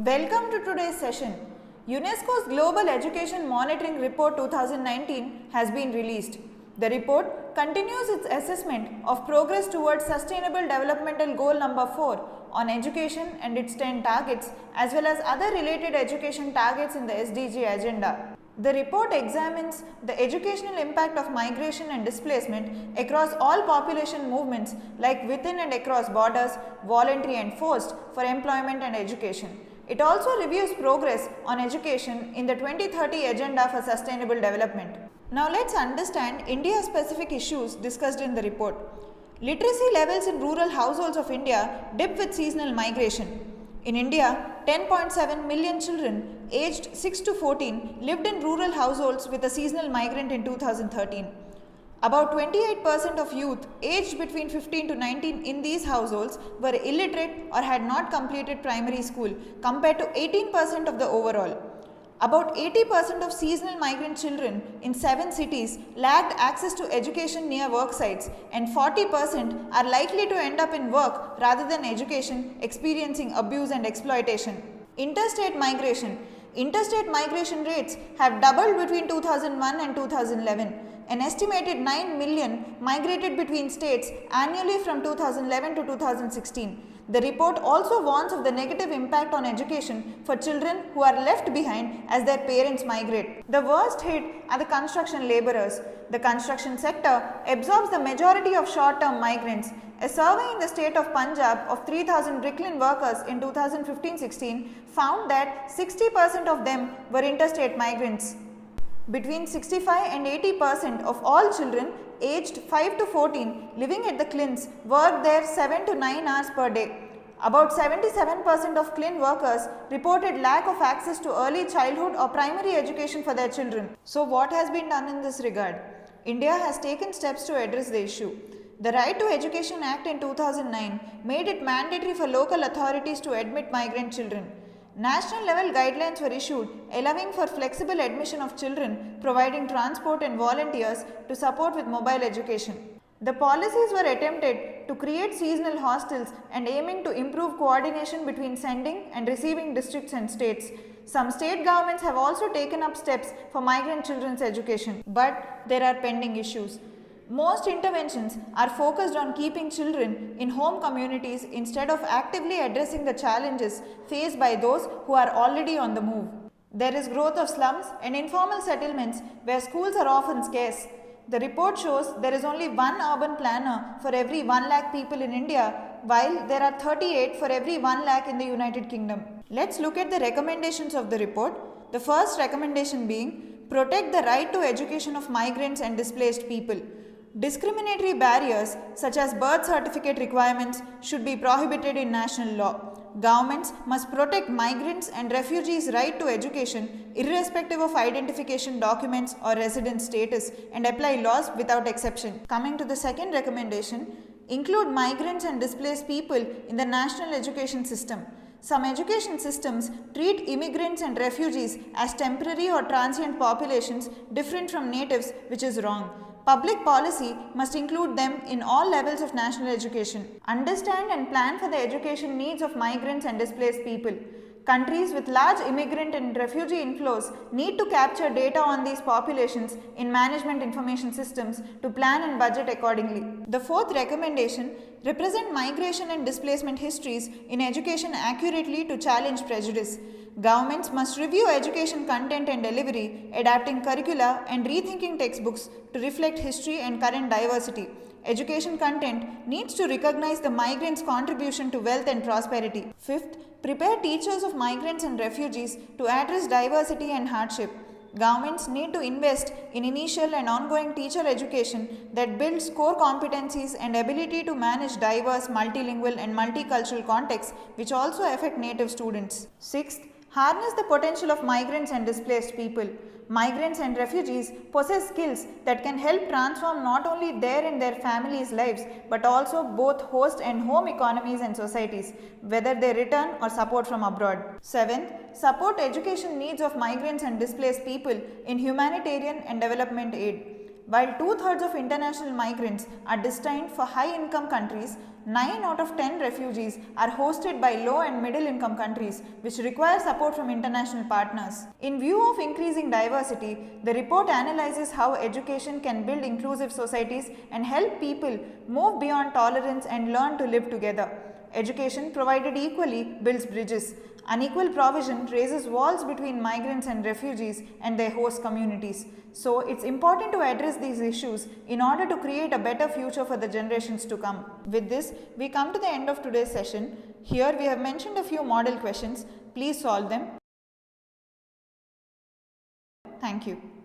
Welcome to today's session. Unesco's Global Education Monitoring Report 2019 has been released. The report continues its assessment of progress towards Sustainable Developmental Goal number 4 on education and its 10 targets as well as other related education targets in the SDG agenda. The report examines the educational impact of migration and displacement across all population movements like within and across borders, voluntary and forced, for employment and education. It also reviews progress on education in the 2030 Agenda for Sustainable Development. Now let's understand India-specific issues discussed in the report. Literacy levels in rural households of India dip with seasonal migration. In India, 10.7 million children aged 6 to 14 lived in rural households with a seasonal migrant in 2013. About 28% of youth aged between 15 to 19 in these households were illiterate or had not completed primary school compared to 18% of the overall. About 80% of seasonal migrant children in 7 cities lacked access to education near work sites, and 40% are likely to end up in work rather than education, experiencing abuse and exploitation. Interstate migration. Interstate migration rates have doubled between 2001 and 2011. An estimated 9 million migrated between states annually from 2011 to 2016. The report also warns of the negative impact on education for children who are left behind as their parents migrate. The worst hit are the construction labourers. The construction sector absorbs the majority of short-term migrants. A survey in the state of Punjab of 3,000 bricklayer workers in 2015-16 found that 60% of them were interstate migrants. Between 65 and 80% of all children aged 5 to 14 living at the clinics work there 7 to 9 hours per day. About 77% of clinic workers reported lack of access to early childhood or primary education for their children. So what has been done in this regard? India has taken steps to address the issue. The Right to Education Act in 2009 made it mandatory for local authorities to admit migrant children. National level guidelines were issued allowing for flexible admission of children, providing transport and volunteers to support with mobile education. The policies were attempted to create seasonal hostels and aiming to improve coordination between sending and receiving districts and states. Some state governments have also taken up steps for migrant children's education, but there are pending issues. Most interventions are focused on keeping children in home communities instead of actively addressing the challenges faced by those who are already on the move. There is growth of slums and informal settlements where schools are often scarce. The report shows there is only one urban planner for every 1 lakh people in India, while there are 38 for every 1 lakh in the United Kingdom. Let's look at the recommendations of the report. The first recommendation being, protect the right to education of migrants and displaced people. Discriminatory barriers such as birth certificate requirements should be prohibited in national law. Governments must protect migrants and refugees' right to education irrespective of identification documents or residence status and apply laws without exception. Coming to the second recommendation, include migrants and displaced people in the national education system. Some education systems treat immigrants and refugees as temporary or transient populations different from natives, which is wrong. Public policy must include them in all levels of national education. Understand and plan for the education needs of migrants and displaced people. Countries with large immigrant and refugee inflows need to capture data on these populations in management information systems to plan and budget accordingly. The fourth recommendation, represent migration and displacement histories in education accurately to challenge prejudice. Governments must review education content and delivery, adapting curricula and rethinking textbooks to reflect history and current diversity. Education content needs to recognize the migrants' contribution to wealth and prosperity. Fifth, prepare teachers of migrants and refugees to address diversity and hardship. Governments need to invest in initial and ongoing teacher education that builds core competencies and ability to manage diverse, multilingual and multicultural contexts which also affect native students. Sixth, harness the potential of migrants and displaced people. Migrants and refugees possess skills that can help transform not only their and their families' lives but also both host and home economies and societies, whether they return or support from abroad. Seventh, support education needs of migrants and displaced people in humanitarian and development aid. While 2/3 of international migrants are destined for high-income countries, 9 out of 10 refugees are hosted by low and middle-income countries, which require support from international partners. In view of increasing diversity, the report analyzes how education can build inclusive societies and help people move beyond tolerance and learn to live together. Education provided equally builds bridges. Unequal provision raises walls between migrants and refugees and their host communities. So, it's important to address these issues in order to create a better future for the generations to come. With this, we come to the end of today's session. Here we have mentioned a few model questions. Please solve them. Thank you.